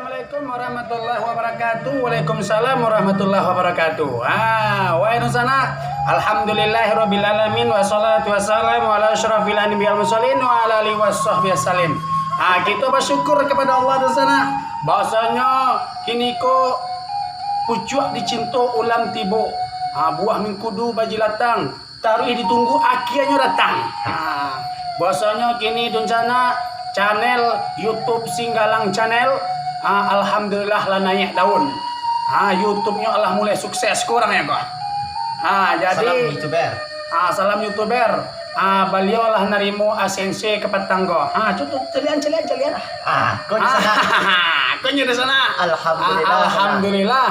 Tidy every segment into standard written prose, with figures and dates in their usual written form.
Assalamualaikum warahmatullahi wabarakatuh. Waalaikumsalam warahmatullahi wabarakatuh. Wahai nusana, alhamdulillahirabbil alamin wassalatu wassalamu ala asyrafil anbiya'i wal mursalin wa ala alihi washabbihi wasallim. Kita bersyukur kepada Allah nusana bahwasanya kini ko pucuk dicinta ulam tibo. Buah mingkudu baji latang, taruh ditunggu akhirnya datang. Bahwasanya kini nusana channel YouTube Singgalang Channel alhamdulillah lah naik daun. YouTube-nya Allah mulai sukses kurang ya kok. Jadi salam YouTuber. Salam YouTuber. Beliau lah narimu asensi ke petanggo. Cukup celian. Kau di sana. Kau di sana. Alhamdulillah. Alhamdulillah.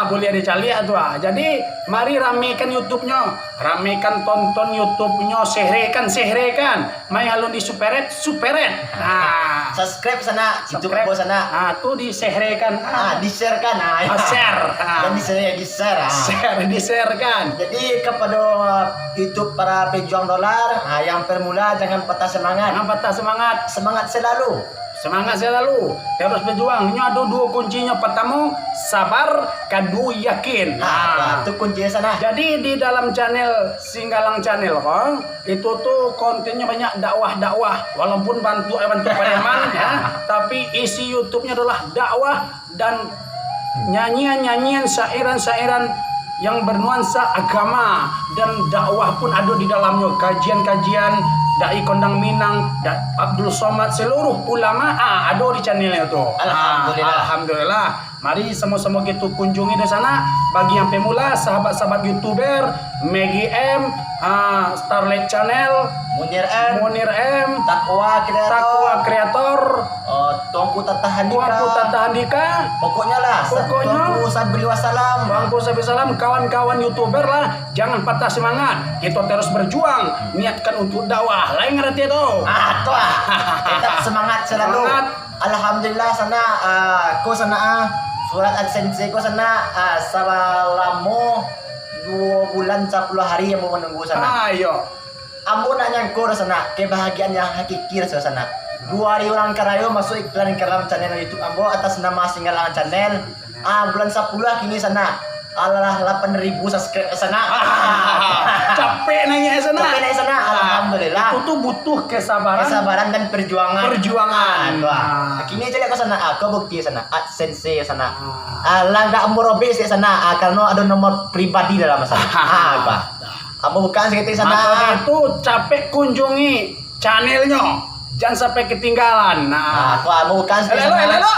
Boleh dicari tuh. Jadi mari ramekan YouTube-nya, ramekan tonton YouTube-nya, sehrekan. Mai halun di superet. Subscribe sana, YouTube bos sana. Tuh disehrekan. Di-share-kan. Share. Dan di-share kan. Jadi kepada YouTube para pejuang dolar, yang permula jangan patah semangat. Semangat selalu. Terus berjuang. Ini ada dua kuncinya. Pertama, sabar. Kedua, yakin. Itu kuncinya sana. Jadi di dalam channel Singgalang Channel, itu tuh kontennya banyak dakwah. Walaupun bantu preman, ya, tapi isi YouTube-nya adalah dakwah dan nyanyian, syairan yang bernuansa agama, dan dakwah pun ada di dalamnya. Kajian Dai Kondang Minang, Abdul Somad, seluruh ulama ada di channelnya tuh. Alhamdulillah. Mari sama-sama kita kunjungi di sana. Bagi yang pemula, sahabat-sahabat YouTuber, Maggie M, Starlight Channel, Munir M, Takwa Kreator, Tuanku Tata Handika. Pokoknya Tuanku Sabri Wassalam. Kawan-kawan YouTuber lah, jangan patah semangat. Kita terus berjuang, niatkan untuk dakwah. Lain ngerti itu. Tetap semangat selalu. Alhamdulillah sana, ko sana surat adsense ko sana selama 2 bulan 10 hari yang mau menunggu sana. Ayo. Ambo nak nyangkut sana, kebahagiaan yang hakiki sana. 2 hari orang karayo masuk iklan ke dalam channel YouTube Ambo atas nama Singgalang Channel. Bulan 10 kini sana. Alah 8.000 subscribe sana. Capek naik sana. Alhamdulillah. Itu tuh butuh kesabaran dan perjuangan. Kini jadi aku sana, aku bukti sana, AdSense sana. Langkah Ambo robe sih sana, karena ada nomor pribadi dalam sana. Kamu bukan segitu sana. Maka itu capek kunjungi channelnya. Jangan sampai ketinggalan. Kamu bukan segitu sana. Lelo.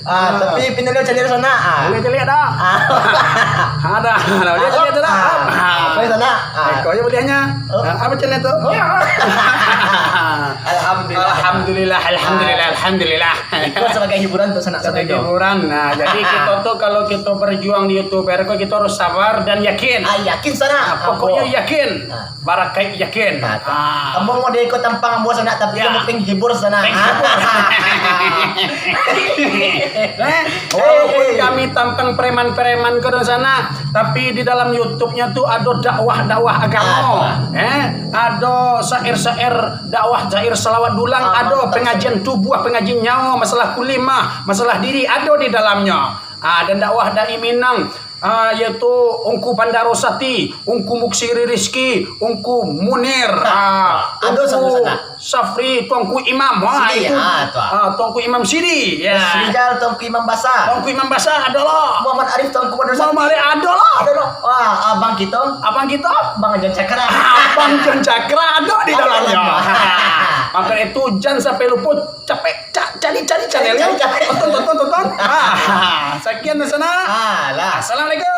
Tapi pindah channel sana. Boleh lihat dah. Ada. Dia lihat dah. Apa sana? Kau yang bolehnya. Apa channel tu? Alhamdulillah. Itu sebagai hiburan untuk sana. Sebagai hiburan. Jadi kita tuh kalau kita berjuang di YouTuber, kita harus sabar dan yakin. Yakin sana. Pokoknya yakin. Barakai yakin. Kamu mau dia ikut tampang Ambo sana, tapi yang penting hibur sana. Walaupun kami tampang preman ke sana, tapi di dalam YouTube-nya tuh ada dakwah agama. Ada syair dakwah, syair selawat dulang, ada pengajian tubuh, pengajian nyawa, masalah kulimah, masalah diri, ada di dalamnya. Dan dakwah dari Minang, yaitu Ungku Pandarosati, Ungku Muksiri Rizki, Ungku Munir, Ungku Safri, Tuanku Imam, itu Tuanku Imam Sidi, ya. Srijal, Tuanku Imam Basah adalah Muhammad Arif, Tuanku Pandarosati. adalah. Abang kita, Bang Jan Cakra. Abang Jan Cakra ada di dalamnya. Maka itu jangan sampai lupa, capek cari channelnya. Tonton. Sekian di sana. Assalamualaikum.